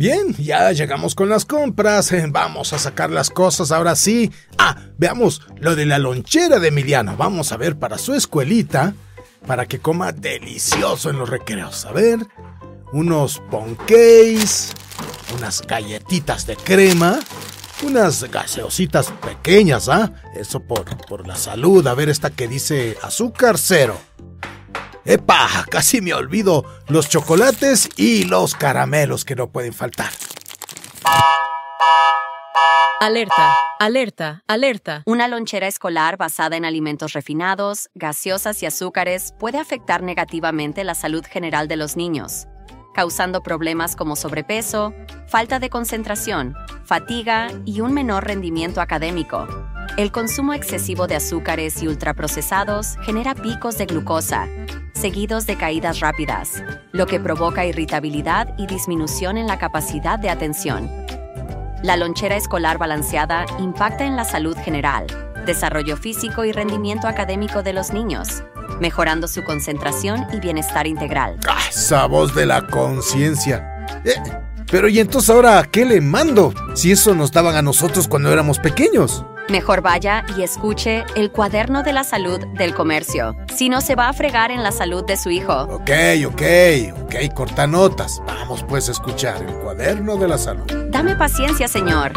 Bien, ya llegamos con las compras, vamos a sacar las cosas ahora sí. Veamos lo de la lonchera de Emiliano, vamos a ver para su escuelita, para que coma delicioso en los recreos. A ver, unos ponqués, unas galletitas de crema, unas gaseositas pequeñas, eso por la salud. A ver esta que dice azúcar cero. ¡Epa! Casi me olvido los chocolates y los caramelos que no pueden faltar. Alerta, alerta, alerta. Una lonchera escolar basada en alimentos refinados, gaseosas y azúcares puede afectar negativamente la salud general de los niños, causando problemas como sobrepeso, falta de concentración, fatiga y un menor rendimiento académico. El consumo excesivo de azúcares y ultraprocesados genera picos de glucosa, seguidos de caídas rápidas, lo que provoca irritabilidad y disminución en la capacidad de atención. La lonchera escolar balanceada impacta en la salud general, desarrollo físico y rendimiento académico de los niños, mejorando su concentración y bienestar integral. Esa voz de la conciencia. Pero ¿y entonces ahora qué le mando? Si eso nos daban a nosotros cuando éramos pequeños. Mejor vaya y escuche el Cuaderno de la Salud del Comercio. Si no, se va a fregar en la salud de su hijo. Ok, corta notas. Vamos pues a escuchar el Cuaderno de la Salud. Dame paciencia, señor.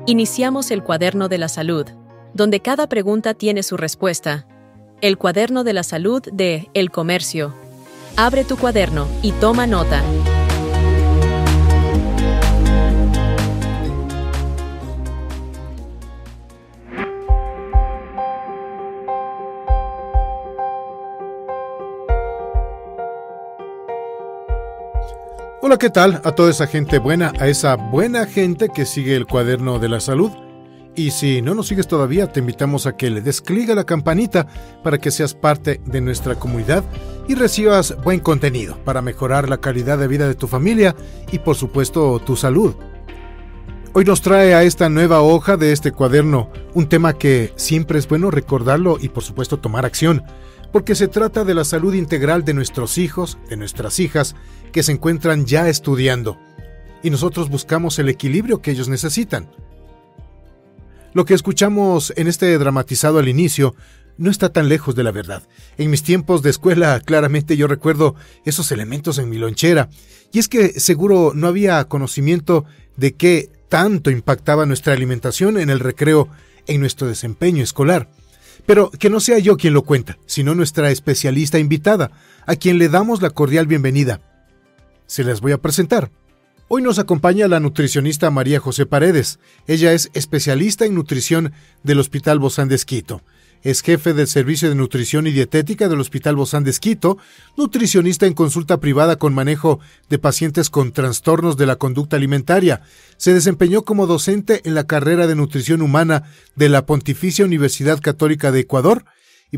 Iniciamos el Cuaderno de la Salud, donde cada pregunta tiene su respuesta. El Cuaderno de la Salud de El Comercio. Abre tu cuaderno y toma nota. Hola, ¿qué tal? A toda esa gente buena, a esa buena gente que sigue el Cuaderno de la Salud. Y si no nos sigues todavía, te invitamos a que le des clic a la campanita para que seas parte de nuestra comunidad y recibas buen contenido para mejorar la calidad de vida de tu familia y, por supuesto, tu salud. Hoy nos trae a esta nueva hoja de este cuaderno un tema que siempre es bueno recordarlo y, por supuesto, tomar acción, porque se trata de la salud integral de nuestros hijos, de nuestras hijas, que se encuentran ya estudiando. Y nosotros buscamos el equilibrio que ellos necesitan. Lo que escuchamos en este dramatizado al inicio no está tan lejos de la verdad. En mis tiempos de escuela, claramente yo recuerdo esos elementos en mi lonchera. Y es que seguro no había conocimiento de qué tanto impactaba nuestra alimentación en el recreo, en nuestro desempeño escolar. Pero que no sea yo quien lo cuenta, sino nuestra especialista invitada, a quien le damos la cordial bienvenida. Se las voy a presentar. Hoy nos acompaña la nutricionista María José Paredes. Ella es especialista en nutrición del Hospital Bozán de Esquito. Es jefe del Servicio de Nutrición y Dietética del Hospital Bozán de Esquito, nutricionista en consulta privada con manejo de pacientes con trastornos de la conducta alimentaria. Se desempeñó como docente en la carrera de Nutrición Humana de la Pontificia Universidad Católica de Ecuador y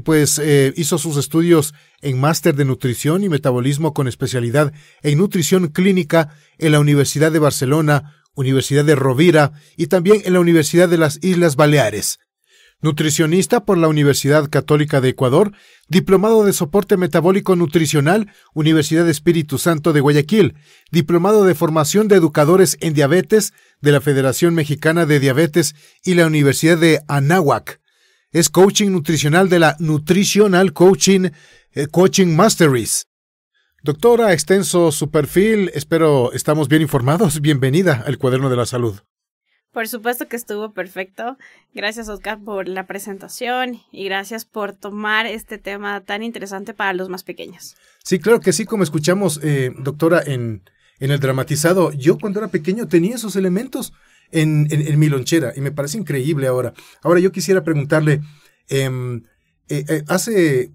hizo sus estudios en Máster de Nutrición y Metabolismo con especialidad en Nutrición Clínica en la Universidad de Barcelona, Universidad de Rovira y también en la Universidad de las Islas Baleares. Nutricionista por la Universidad Católica de Ecuador, diplomado de soporte metabólico nutricional, Universidad Espíritu Santo de Guayaquil, diplomado de formación de educadores en diabetes de la Federación Mexicana de Diabetes y la Universidad de Anáhuac. Es coaching nutricional de la Nutritional Coaching Masteries. Doctora, extenso su perfil, espero estamos bien informados. Bienvenida al Cuaderno de la Salud. Por supuesto que estuvo perfecto. Gracias, Oscar, por la presentación y gracias por tomar este tema tan interesante para los más pequeños. Sí, claro que sí, como escuchamos, doctora, en el dramatizado, yo cuando era pequeño tenía esos elementos en mi lonchera y me parece increíble ahora. Ahora yo quisiera preguntarle, hace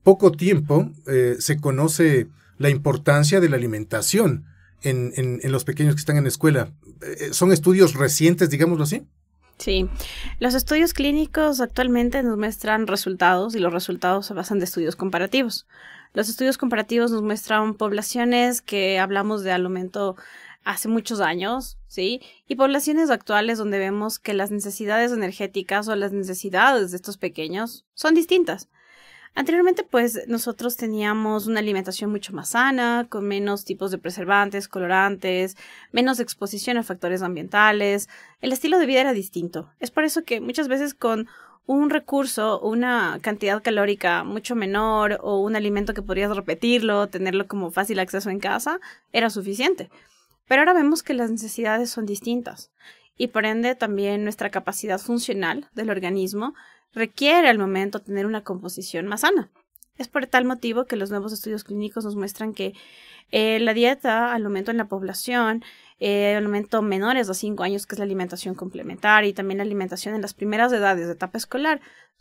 poco tiempo se conoce la importancia de la alimentación en los pequeños que están en la escuela. ¿Son estudios recientes, digámoslo así? Sí, los estudios clínicos actualmente nos muestran resultados y los resultados se basan de estudios comparativos. Los estudios comparativos nos muestran poblaciones que hablamos de aumento hace muchos años, ¿sí? Y poblaciones actuales donde vemos que las necesidades energéticas o las necesidades de estos pequeños son distintas. Anteriormente, pues, nosotros teníamos una alimentación mucho más sana, con menos tipos de preservantes, colorantes, menos exposición a factores ambientales. El estilo de vida era distinto. Es por eso que muchas veces con un recurso, una cantidad calórica mucho menor o un alimento que podrías repetirlo, tenerlo como fácil acceso en casa, era suficiente. Pero ahora vemos que las necesidades son distintas y por ende también nuestra capacidad funcional del organismo requiere al momento tener una composición más sana. Es por tal motivo que los nuevos estudios clínicos nos muestran que la dieta al aumento en la población, al aumento menores de 5 años, que es la alimentación complementaria, y también la alimentación en las primeras edades de etapa escolar,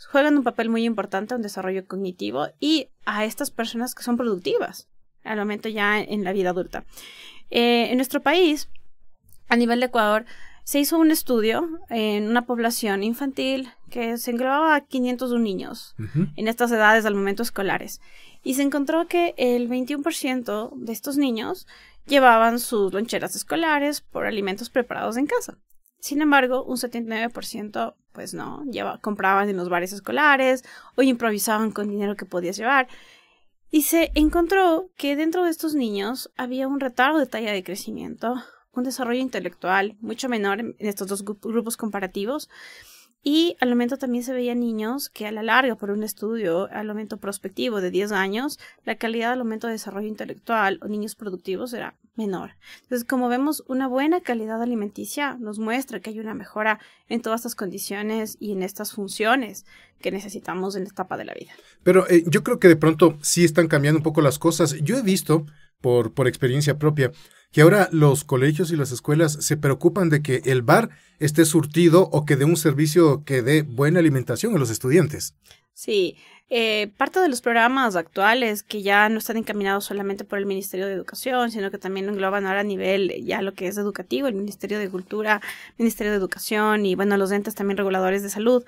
juegan un papel muy importante en el desarrollo cognitivo y a estas personas que son productivas al aumento ya en la vida adulta. En nuestro país, a nivel de Ecuador, se hizo un estudio en una población infantil que se englobaba a 501 niños en estas edades al momento escolares. Y se encontró que el 21% de estos niños llevaban sus loncheras escolares por alimentos preparados en casa. Sin embargo, un 79% pues no, compraban en los bares escolares o improvisaban con dinero que podías llevar. Y se encontró que dentro de estos niños había un retardo de talla de crecimiento, un desarrollo intelectual mucho menor en estos dos grupos comparativos. Y al momento también se veían niños que a la larga, por un estudio al aumento prospectivo de 10 años, la calidad del aumento de desarrollo intelectual o niños productivos era menor. Entonces, como vemos, una buena calidad alimenticia nos muestra que hay una mejora en todas estas condiciones y en estas funciones que necesitamos en la etapa de la vida. Pero yo creo que de pronto sí están cambiando un poco las cosas. Yo he visto, por experiencia propia, que ahora los colegios y las escuelas se preocupan de que el bar esté surtido o que dé un servicio que dé buena alimentación a los estudiantes. Sí, parte de los programas actuales que ya no están encaminados solamente por el Ministerio de Educación, sino que también engloban ahora a nivel ya lo que es educativo, el Ministerio de Cultura, Ministerio de Educación y bueno, los entes también reguladores de salud,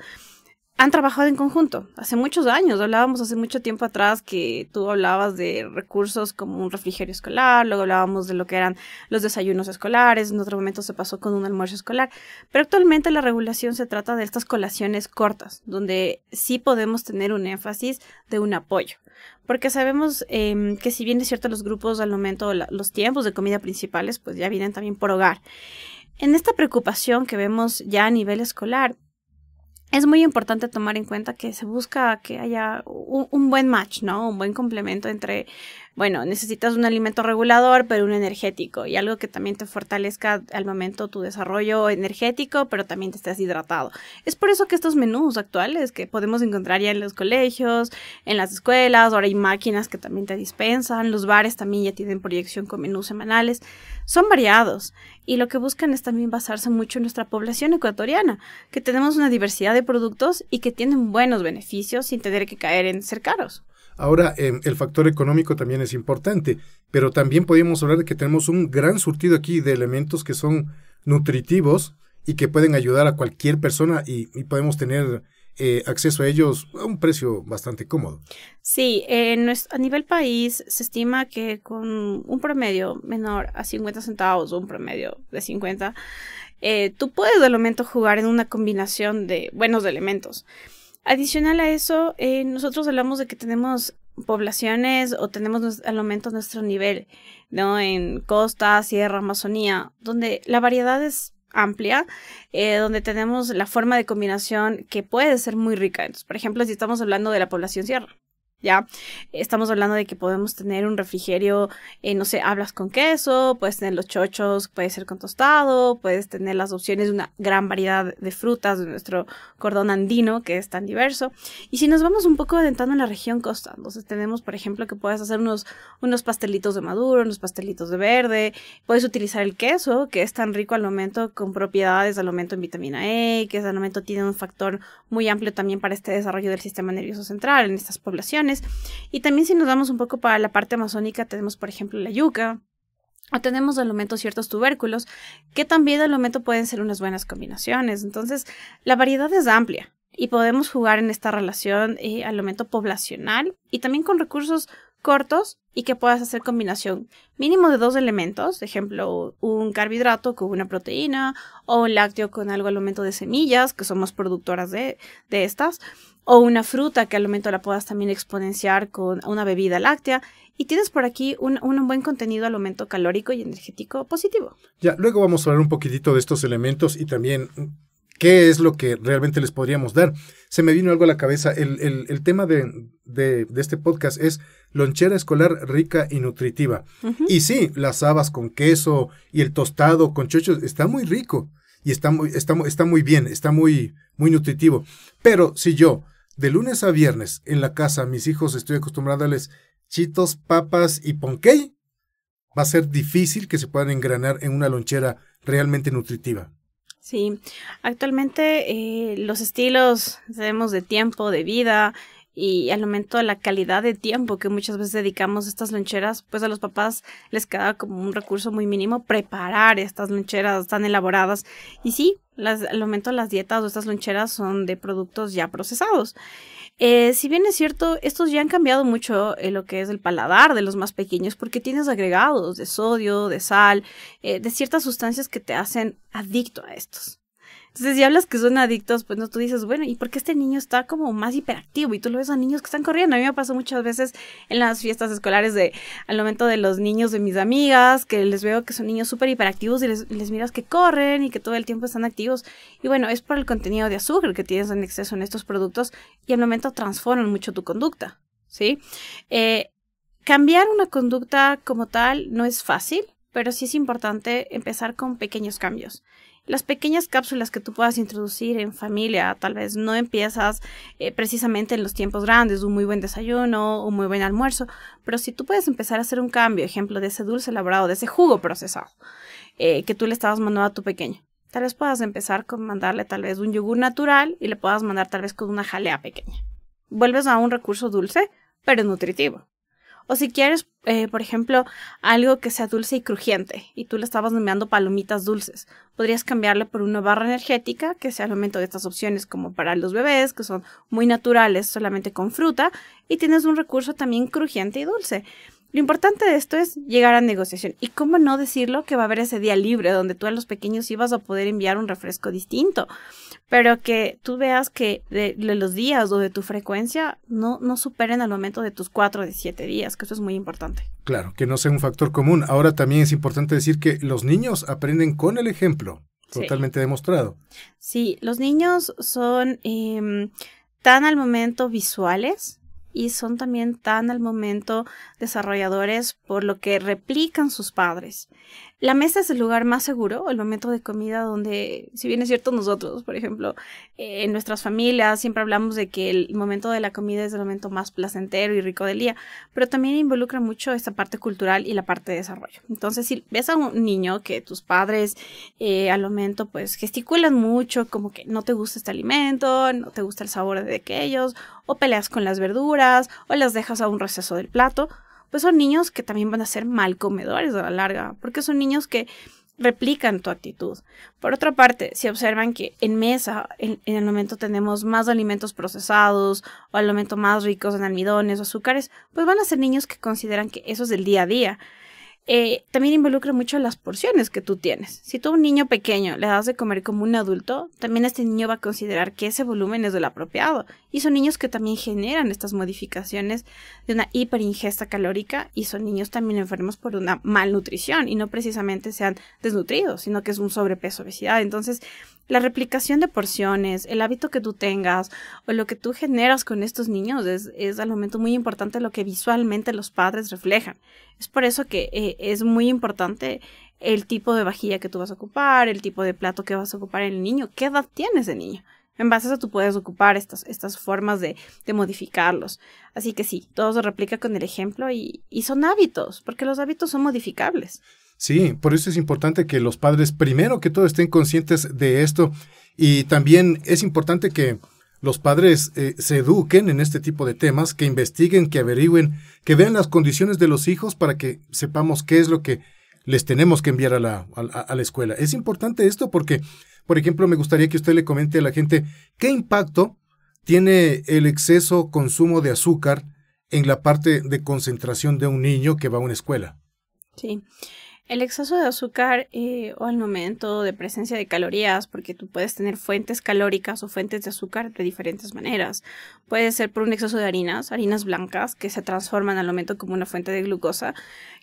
han trabajado en conjunto. Hace muchos años, hablábamos hace mucho tiempo atrás que tú hablabas de recursos como un refrigerio escolar, luego hablábamos de lo que eran los desayunos escolares, en otro momento se pasó con un almuerzo escolar, pero actualmente la regulación se trata de estas colaciones cortas, donde sí podemos tener un énfasis de un apoyo. Porque sabemos que si bien es cierto los grupos al momento, los tiempos de comida principales, pues ya vienen también por hogar. En esta preocupación que vemos ya a nivel escolar, es muy importante tomar en cuenta que se busca que haya un buen match, ¿no? Un buen complemento entre, bueno, necesitas un alimento regulador, pero un energético y algo que también te fortalezca al momento tu desarrollo energético, pero también te estés hidratado. Es por eso que estos menús actuales que podemos encontrar ya en los colegios, en las escuelas, ahora hay máquinas que también te dispensan, los bares también ya tienen proyección con menús semanales, son variados y lo que buscan es también basarse mucho en nuestra población ecuatoriana, que tenemos una diversidad de productos y que tienen buenos beneficios sin tener que caer en ser caros. Ahora, el factor económico también es importante, pero también podríamos hablar de que tenemos un gran surtido aquí de elementos que son nutritivos y que pueden ayudar a cualquier persona y podemos tener acceso a ellos a un precio bastante cómodo. Sí, a nivel país se estima que con un promedio menor a 50 centavos o un promedio de 50, tú puedes al momento jugar en una combinación de buenos elementos. Adicional a eso, nosotros hablamos de que tenemos poblaciones o tenemos al momento nuestro nivel, ¿no? En costa, sierra, Amazonía, donde la variedad es amplia, donde tenemos la forma de combinación que puede ser muy rica. Entonces, por ejemplo, si estamos hablando de la población sierra, ya estamos hablando de que podemos tener un refrigerio, no sé, hablas con queso, puedes tener los chochos, puede ser con tostado, puedes tener las opciones de una gran variedad de frutas de nuestro cordón andino que es tan diverso. Y si nos vamos un poco adentrando en la región costa, entonces tenemos, por ejemplo, que puedes hacer unos pastelitos de maduro, unos pastelitos de verde, puedes utilizar el queso, que es tan rico al momento, con propiedades al momento en vitamina E, que al momento tiene un factor muy amplio también para este desarrollo del sistema nervioso central en estas poblaciones. Y también si nos vamos un poco para la parte amazónica, tenemos por ejemplo la yuca, o tenemos al momento ciertos tubérculos, que también al momento pueden ser unas buenas combinaciones. Entonces, la variedad es amplia y podemos jugar en esta relación al momento poblacional y también con recursos cortos y que puedas hacer combinación mínimo de 2 elementos, ejemplo, un carbohidrato con una proteína o un lácteo con algo al aumento de semillas, que somos productoras de estas, o una fruta que al aumento la puedas también exponenciar con una bebida láctea. Y tienes por aquí un buen contenido al aumento calórico y energético positivo. Ya, luego vamos a hablar un poquitito de estos elementos y también qué es lo que realmente les podríamos dar. Se me vino algo a la cabeza. El tema de este podcast es lonchera escolar rica y nutritiva. Y sí, las habas con queso y el tostado con chochos está muy rico y está muy bien, está muy nutritivo. Pero si yo de lunes a viernes en la casa a mis hijos estoy acostumbrado a darles chitos, papas y ponqué, va a ser difícil que se puedan engranar en una lonchera realmente nutritiva. Sí, actualmente los estilos, sabemos, de tiempo, de vida y al aumento de la calidad de tiempo que muchas veces dedicamos a estas loncheras, pues a los papás les queda como un recurso muy mínimo preparar estas loncheras tan elaboradas. Y sí, al aumento de las dietas o estas loncheras son de productos ya procesados. Si bien es cierto, estos ya han cambiado mucho lo que es el paladar de los más pequeños porque tienes agregados de sodio, de sal, de ciertas sustancias que te hacen adicto a estos. Entonces, si hablas que son adictos, pues no, tú dices, bueno, ¿y por qué este niño está como más hiperactivo? Y tú lo ves a niños que están corriendo. A mí me pasó muchas veces en las fiestas escolares al momento de los niños de mis amigas, que les veo que son niños súper hiperactivos y les miras que corren y que todo el tiempo están activos. Y bueno, es por el contenido de azúcar que tienes en exceso en estos productos y al momento transforman mucho tu conducta, ¿sí? Cambiar una conducta como tal no es fácil, pero sí es importante empezar con pequeños cambios. Las pequeñas cápsulas que tú puedas introducir en familia, tal vez no empiezas precisamente en los tiempos grandes, un muy buen desayuno, un muy buen almuerzo, pero si tú puedes empezar a hacer un cambio, ejemplo, de ese dulce elaborado, de ese jugo procesado que tú le estabas mandando a tu pequeño, tal vez puedas empezar con mandarle tal vez un yogur natural y le puedas mandar tal vez con una jalea pequeña. Vuelves a un recurso dulce, pero nutritivo. O si quieres, por ejemplo, algo que sea dulce y crujiente y tú le estabas enviando palomitas dulces, podrías cambiarle por una barra energética que sea al momento de estas opciones como para los bebés, que son muy naturales, solamente con fruta, y tienes un recurso también crujiente y dulce. Lo importante de esto es llegar a negociación. Y cómo no decirlo que va a haber ese día libre donde tú a los pequeños ibas a poder enviar un refresco distinto, pero que tú veas que de los días o de tu frecuencia no superen al momento de tus 4 de 7 días, que eso es muy importante. Claro, que no sea un factor común. Ahora también es importante decir que los niños aprenden con el ejemplo, totalmente demostrado. Sí, los niños son tan al momento visuales y son también tan al momento desarrolladores por lo que replican sus padres. La mesa es el lugar más seguro, el momento de comida donde, si bien es cierto nosotros, por ejemplo, en nuestras familias siempre hablamos de que el momento de la comida es el momento más placentero y rico del día, pero también involucra mucho esta parte cultural y la parte de desarrollo. Entonces, si ves a un niño que tus padres al momento pues gesticulan mucho, como que no te gusta este alimento, no te gusta el sabor de aquellos, o peleas con las verduras, o las dejas a un receso del plato, pues son niños que también van a ser mal comedores a la larga, porque son niños que replican tu actitud. Por otra parte, si observan que en mesa, en el momento tenemos más alimentos procesados o al momento más ricos en almidones o azúcares, pues van a ser niños que consideran que eso es del día a día. También involucra mucho las porciones que tú tienes. Si tú a un niño pequeño le das de comer como un adulto, también este niño va a considerar que ese volumen es el apropiado. Y son niños que también generan estas modificaciones de una hiperingesta calórica y son niños también enfermos por una malnutrición y no precisamente sean desnutridos, sino que es un sobrepeso, obesidad. Entonces, la replicación de porciones, el hábito que tú tengas o lo que tú generas con estos niños es al momento muy importante lo que visualmente los padres reflejan. Es por eso que es muy importante el tipo de vajilla que tú vas a ocupar, el tipo de plato que vas a ocupar en el niño, qué edad tiene ese niño. En base a eso tú puedes ocupar estas formas de modificarlos. Así que sí, todo se replica con el ejemplo y son hábitos, porque los hábitos son modificables. Sí, por eso es importante que los padres, primero que todo, estén conscientes de esto y también es importante que los padres se eduquen en este tipo de temas, que investiguen, que averigüen, que vean las condiciones de los hijos para que sepamos qué es lo que les tenemos que enviar a la escuela. Es importante esto porque, por ejemplo, me gustaría que usted le comente a la gente qué impacto tiene el exceso consumo de azúcar en la parte de concentración de un niño que va a una escuela. Sí. El exceso de azúcar o al momento de presencia de calorías, porque tú puedes tener fuentes calóricas o fuentes de azúcar de diferentes maneras. Puede ser por un exceso de harinas blancas, que se transforman al momento como una fuente de glucosa,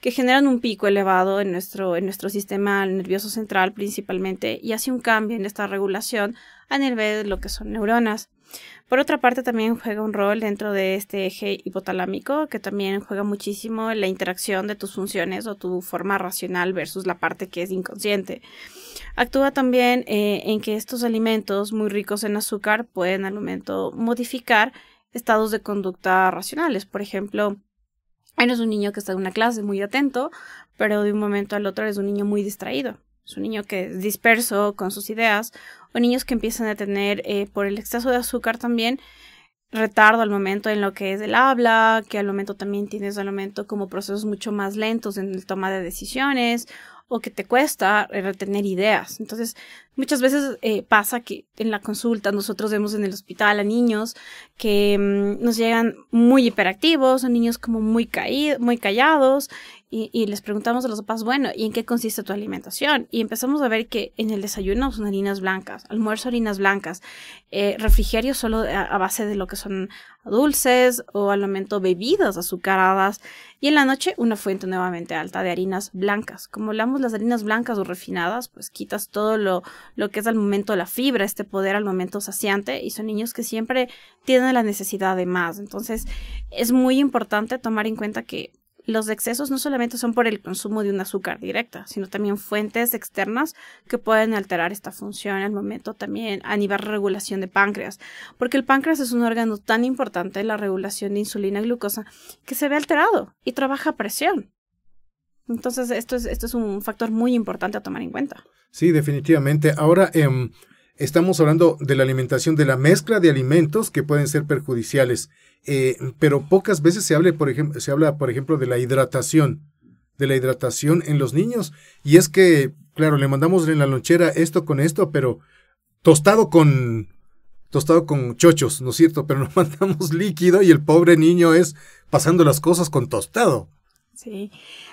que generan un pico elevado en nuestro sistema nervioso central principalmente, y hace un cambio en esta regulación a nivel de lo que son neuronas. Por otra parte, también juega un rol dentro de este eje hipotalámico, que también juega muchísimo en la interacción de tus funciones o tu forma racional versus la parte que es inconsciente. Actúa también en que estos alimentos muy ricos en azúcar pueden al momento modificar estados de conducta racionales. Por ejemplo, eres un niño que está en una clase muy atento, pero de un momento al otro eres un niño muy distraído. Es un niño que es disperso con sus ideas, o niños que empiezan a tener, por el exceso de azúcar también, retardo al momento en lo que es el habla, que al momento también tienes al momento como procesos mucho más lentos en el toma de decisiones, o que te cuesta retener ideas. Entonces, muchas veces pasa que en la consulta nosotros vemos en el hospital a niños que nos llegan muy hiperactivos, son niños como muy callados, y les preguntamos a los papás, bueno, ¿y en qué consiste tu alimentación? Y empezamos a ver que en el desayuno son harinas blancas, almuerzo harinas blancas, refrigerio solo a base de lo que son dulces o al momento bebidas azucaradas, y en la noche una fuente nuevamente alta de harinas blancas. Como hablamos las harinas blancas o refinadas, pues quitas todo lo que es al momento la fibra, este poder al momento saciante, y son niños que siempre tienen la necesidad de más. Entonces es muy importante tomar en cuenta que los excesos no solamente son por el consumo de un azúcar directa, sino también fuentes externas que pueden alterar esta función al momento también a nivel de regulación de páncreas, porque el páncreas es un órgano tan importante en la regulación de insulina y glucosa que se ve alterado y trabaja a presión. Entonces esto es un factor muy importante a tomar en cuenta. Sí, definitivamente. Ahora estamos hablando de la alimentación, de la mezcla de alimentos que pueden ser perjudiciales, pero pocas veces se habla, por ejemplo, de la hidratación en los niños. Y es que, claro, le mandamos en la lonchera esto con esto, pero tostado con chochos, ¿no es cierto? Pero nos mandamos líquido y el pobre niño es pasando las cosas con tostado. Sí.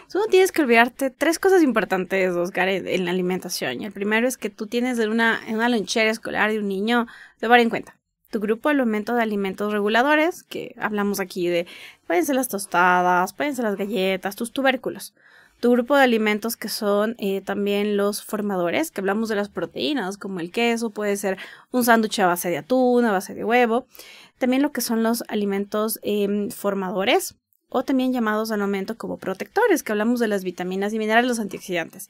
Tú no tienes que olvidarte 3 cosas importantes, Oscar, en la alimentación. Y el primero es que tú tienes en una lonchera escolar de un niño, tomar en cuenta tu grupo de alimentos reguladores, que hablamos aquí de, pueden ser las tostadas, pueden ser las galletas, tus tubérculos. Tu grupo de alimentos que son también los formadores, que hablamos de las proteínas, como el queso, puede ser un sándwich a base de atún, a base de huevo. También lo que son los alimentos formadores, o también llamados al momento como protectores, que hablamos de las vitaminas y minerales, los antioxidantes.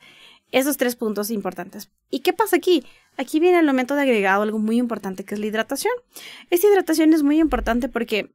Esos 3 puntos importantes. ¿Y qué pasa aquí? Aquí viene el momento de agregado, algo muy importante, que es la hidratación. Esta hidratación es muy importante porque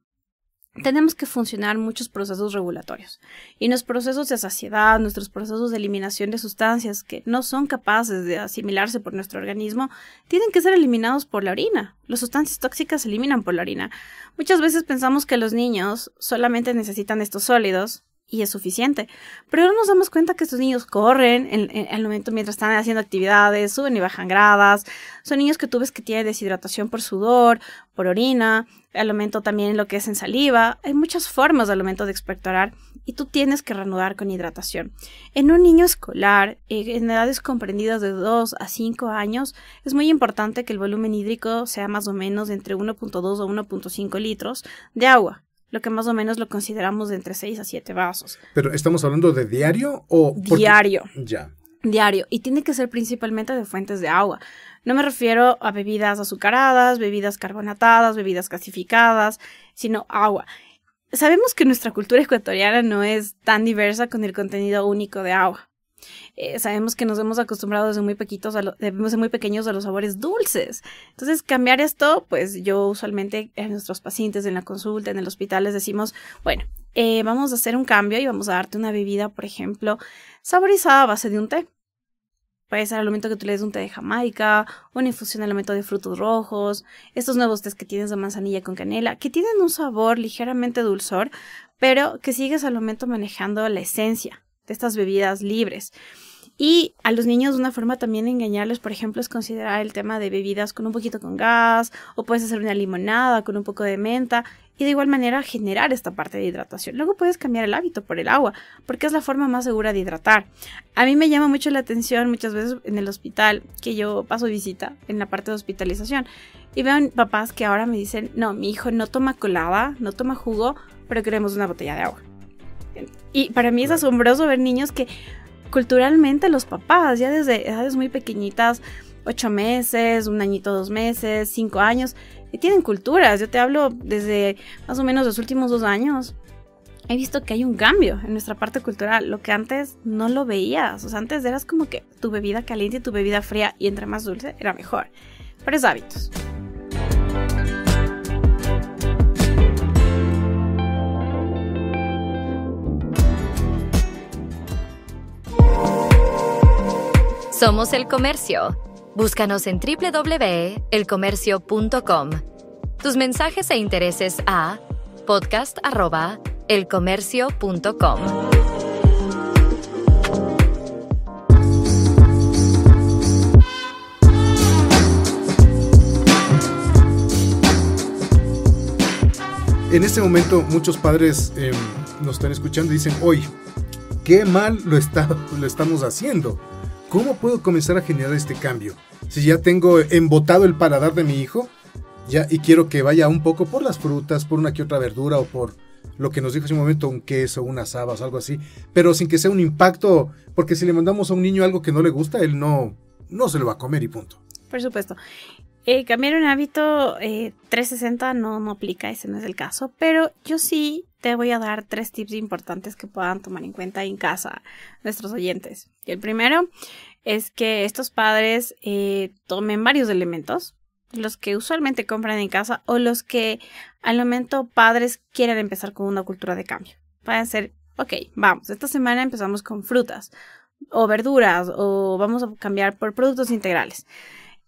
tenemos que funcionar muchos procesos regulatorios. Y los procesos de saciedad, nuestros procesos de eliminación de sustancias que no son capaces de asimilarse por nuestro organismo, tienen que ser eliminados por la orina. Las sustancias tóxicas se eliminan por la orina. Muchas veces pensamos que los niños solamente necesitan estos sólidos y es suficiente, pero no nos damos cuenta que estos niños corren en el momento mientras están haciendo actividades, suben y bajan gradas. Son niños que tú ves que tienen deshidratación por sudor, por orina, al momento también lo que es en saliva. Hay muchas formas al momento de expectorar y tú tienes que reanudar con hidratación. En un niño escolar, en edades comprendidas de 2 a 5 años, es muy importante que el volumen hídrico sea más o menos de entre 1.2 o 1.5 litros de agua, lo que más o menos lo consideramos de entre 6 a 7 vasos. ¿Pero estamos hablando de diario o...? Diario. Ya. Diario. Y tiene que ser principalmente de fuentes de agua. No me refiero a bebidas azucaradas, bebidas carbonatadas, bebidas gasificadas, sino agua. Sabemos que nuestra cultura ecuatoriana no es tan diversa con el contenido único de agua. Sabemos que nos hemos acostumbrado desde muy pequeños a los sabores dulces. Entonces, cambiar esto, pues yo usualmente a nuestros pacientes en la consulta, en el hospital, les decimos, bueno, vamos a hacer un cambio y vamos a darte una bebida, por ejemplo, saborizada a base de un té. Puede ser al momento que tú le des un té de Jamaica, una infusión al momento de frutos rojos, estos nuevos tés que tienes de manzanilla con canela, que tienen un sabor ligeramente dulzor, pero que sigues al momento manejando la esencia de estas bebidas libres. Y a los niños una forma también de engañarles, por ejemplo, es considerar el tema de bebidas con un poquito con gas, o puedes hacer una limonada con un poco de menta. y de igual manera generar esta parte de hidratación. Luego puedes cambiar el hábito por el agua, porque es la forma más segura de hidratar. A mí me llama mucho la atención muchas veces en el hospital, que yo paso visita en la parte de hospitalización, y veo papás que ahora me dicen, no, mi hijo no toma colada, no toma jugo, pero queremos una botella de agua. Y para mí es asombroso ver niños que culturalmente los papás, ya desde edades muy pequeñitas, 8 meses, 1 añito, 2 meses, 5 años, y tienen culturas. Yo te hablo desde más o menos los últimos 2 años. He visto que hay un cambio en nuestra parte cultural, lo que antes no lo veías. O sea, antes eras como que tu bebida caliente y tu bebida fría, y entre más dulce era mejor. Pero es hábitos. Somos El Comercio. Búscanos en www.elcomercio.com. Tus mensajes e intereses a podcast@elcomercio.com. En este momento muchos padres nos están escuchando y dicen, oye, qué mal lo estamos haciendo. ¿Cómo puedo comenzar a generar este cambio? Si ya tengo embotado el paladar de mi hijo, y quiero que vaya un poco por las frutas, por una que otra verdura, o por lo que nos dijo hace un momento, un queso, unas habas, algo así, pero sin que sea un impacto, porque si le mandamos a un niño algo que no le gusta, él no se lo va a comer y punto. Por supuesto. Cambiar un hábito 360 no aplica, ese no es el caso, pero yo sí te voy a dar 3 tips importantes que puedan tomar en cuenta en casa nuestros oyentes. Y el primero es que estos padres tomen varios elementos, los que usualmente compran en casa o los que al momento padres quieren empezar con una cultura de cambio. Pueden ser, ok, vamos, esta semana empezamos con frutas o verduras, o vamos a cambiar por productos integrales.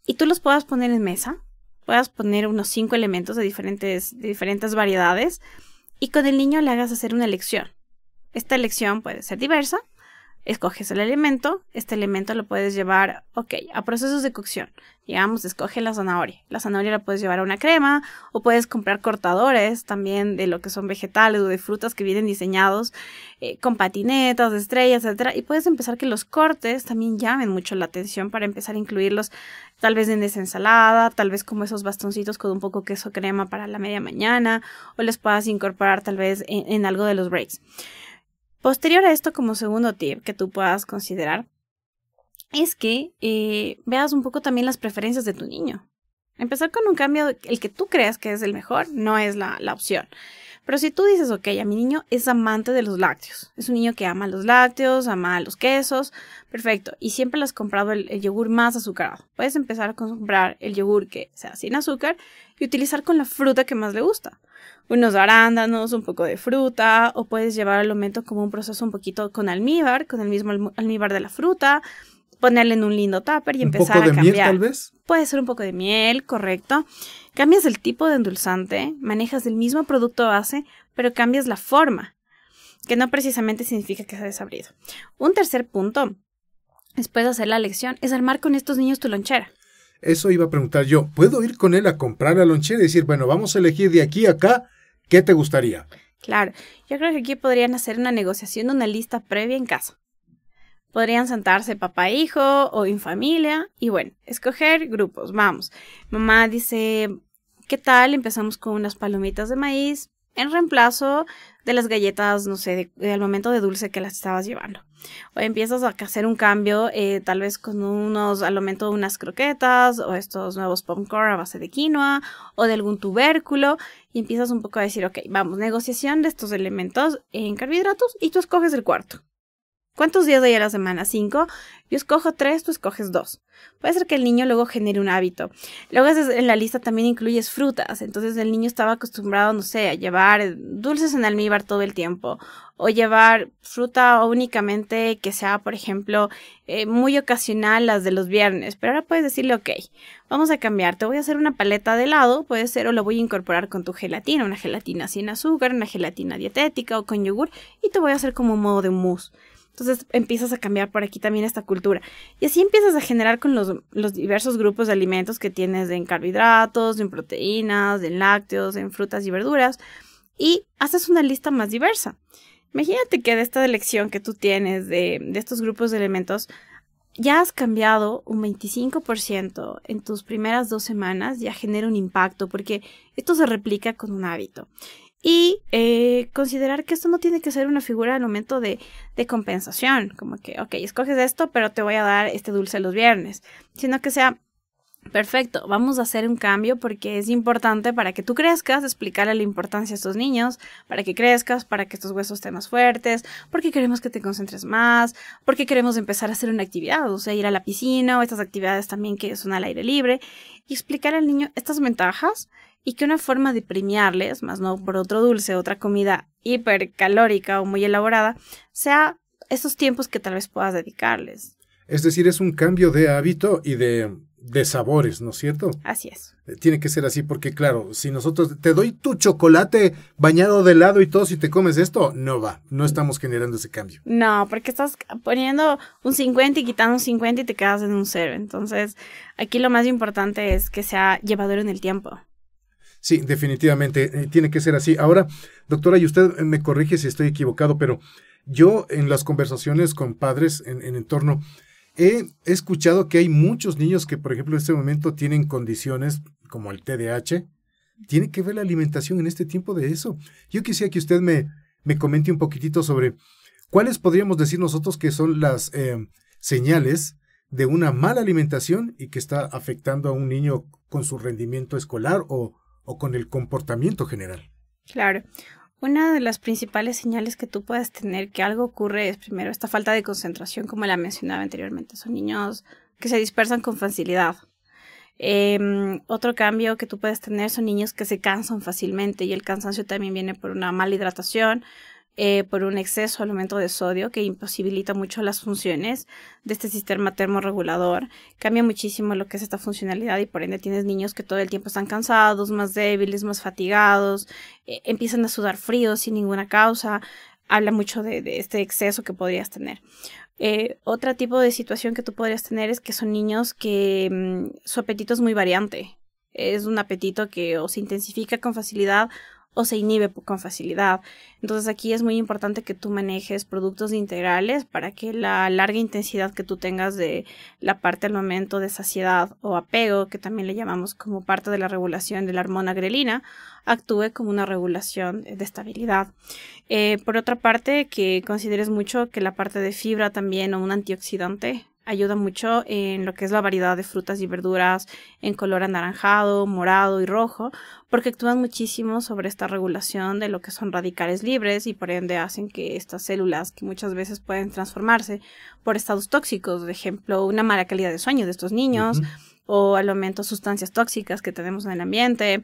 Y tú los puedas poner en mesa, puedas poner unos 5 elementos de diferentes variedades, y con el niño le hagas hacer una elección. Esta elección puede ser diversa, escoges el elemento, este elemento lo puedes llevar, a procesos de cocción. Digamos, escoge la zanahoria la puedes llevar a una crema, o puedes comprar cortadores también de lo que son vegetales o de frutas que vienen diseñados con patinetas, estrellas, etc. Y puedes empezar que los cortes también llamen mucho la atención para empezar a incluirlos tal vez en esa ensalada, tal vez como esos bastoncitos con un poco queso crema para la media mañana, o les puedas incorporar tal vez en algo de los breaks. Posterior a esto, como segundo tip que tú puedas considerar, es que veas un poco también las preferencias de tu niño. Empezar con un cambio, el que tú creas que es el mejor, no es la opción. Pero si tú dices, a mi niño es amante de los lácteos, es un niño que ama los lácteos, ama los quesos, perfecto, y siempre le has comprado el yogur más azucarado. Puedes empezar a comprar el yogur que sea sin azúcar y utilizar con la fruta que más le gusta. Unos arándanos, un poco de fruta, o puedes llevar al momento como un proceso un poquito con almíbar, con el mismo almíbar de la fruta, ponerle en un lindo tupper y empezar a cambiar. ¿Un poco de miel, tal vez? Puede ser un poco de miel, correcto. Cambias el tipo de endulzante, manejas el mismo producto base, pero cambias la forma, que no precisamente significa que sea desabrido. Un tercer punto, después de hacer la lección, es armar con estos niños tu lonchera. Eso iba a preguntar yo. ¿Puedo ir con él a comprar la lonchera y decir, bueno, vamos a elegir de aquí a acá, ¿qué te gustaría? Claro, yo creo que aquí podrían hacer una negociación, una lista previa en casa. Podrían sentarse papá e hijo o en familia y bueno, escoger grupos. Vamos, mamá dice, ¿qué tal? Empezamos con unas palomitas de maíz en reemplazo de las galletas, no sé, al momento de dulce que las estabas llevando. O empiezas a hacer un cambio, tal vez con al momento unas croquetas o estos nuevos popcorn a base de quinoa o de algún tubérculo, y empiezas un poco a decir, vamos, negociación de estos elementos en carbohidratos y tú escoges el cuarto. ¿Cuántos días hay a la semana? 5. Yo escojo 3, tú escoges 2. Puede ser que el niño luego genere un hábito. Luego en la lista también incluyes frutas. Entonces el niño estaba acostumbrado, no sé, a llevar dulces en almíbar todo el tiempo. O llevar fruta únicamente que sea, por ejemplo, muy ocasional las de los viernes. Pero ahora puedes decirle, vamos a cambiar. Te voy a hacer una paleta de helado. Puede ser, o lo voy a incorporar con tu gelatina. Una gelatina sin azúcar, una gelatina dietética o con yogur. Y te voy a hacer como un modo de mousse. Entonces empiezas a cambiar por aquí también esta cultura. Y así empiezas a generar con los diversos grupos de alimentos que tienes en carbohidratos, en proteínas, en lácteos, en frutas y verduras. Y haces una lista más diversa. Imagínate que de esta elección que tú tienes de estos grupos de alimentos, ya has cambiado un 25% en tus primeras 2 semanas, ya genera un impacto porque esto se replica con un hábito. Y considerar que esto no tiene que ser una figura al momento de compensación, como que, ok, escoges esto, pero te voy a dar este dulce los viernes, sino que sea, perfecto, vamos a hacer un cambio porque es importante para que tú crezcas, explicarle la importancia a estos niños, para que crezcas, para que estos huesos estén más fuertes, porque queremos que te concentres más, porque queremos empezar a hacer una actividad, o sea, ir a la piscina o estas actividades también que son al aire libre, y explicar al niño estas ventajas. Y que una forma de premiarles, más no por otro dulce, otra comida hipercalórica o muy elaborada, sea esos tiempos que tal vez puedas dedicarles. Es decir, es un cambio de hábito y de sabores, ¿no es cierto? Así es. Tiene que ser así porque, claro, si nosotros te doy tu chocolate bañado de helado y todo, si te comes esto, no va, no estamos generando ese cambio. No, porque estás poniendo un 50 y quitando un 50 y te quedas en un 0. Entonces, aquí lo más importante es que sea llevadero en el tiempo. Sí, definitivamente, tiene que ser así. Ahora, doctora, y usted me corrige si estoy equivocado, pero yo en las conversaciones con padres en entorno he escuchado que hay muchos niños que, por ejemplo, en este momento tienen condiciones como el TDAH. ¿Tiene que ver la alimentación en este tiempo de eso? Yo quisiera que usted me comente un poquitito sobre cuáles podríamos decir nosotros que son las señales de una mala alimentación y que está afectando a un niño con su rendimiento escolar o con el comportamiento general. Claro. Una de las principales señales que tú puedes tener que algo ocurre es primero esta falta de concentración, como la mencionaba anteriormente. Son niños que se dispersan con facilidad. Otro cambio que tú puedes tener son niños que se cansan fácilmente y el cansancio también viene por una mala hidratación, por un exceso al aumento de sodio que imposibilita mucho las funciones de este sistema termorregulador. Cambia muchísimo lo que es esta funcionalidad y por ende tienes niños que todo el tiempo están cansados, más débiles, más fatigados, empiezan a sudar fríos sin ninguna causa. Habla mucho de este exceso que podrías tener. Otro tipo de situación que tú podrías tener es que son niños que su apetito es muy variante. Es un apetito que o se intensifica con facilidad o se inhibe con facilidad. Entonces aquí es muy importante que tú manejes productos integrales para que la larga intensidad que tú tengas de la parte al momento de saciedad o apego, que también le llamamos como parte de la regulación de la hormona grelina, actúe como una regulación de estabilidad. Por otra parte, que consideres mucho que la parte de fibra también o un antioxidante ayuda mucho en lo que es la variedad de frutas y verduras en color anaranjado, morado y rojo, porque actúan muchísimo sobre esta regulación de lo que son radicales libres y por ende hacen que estas células que muchas veces pueden transformarse por estados tóxicos, por ejemplo, una mala calidad de sueño de estos niños, o al aumento sustancias tóxicas que tenemos en el ambiente,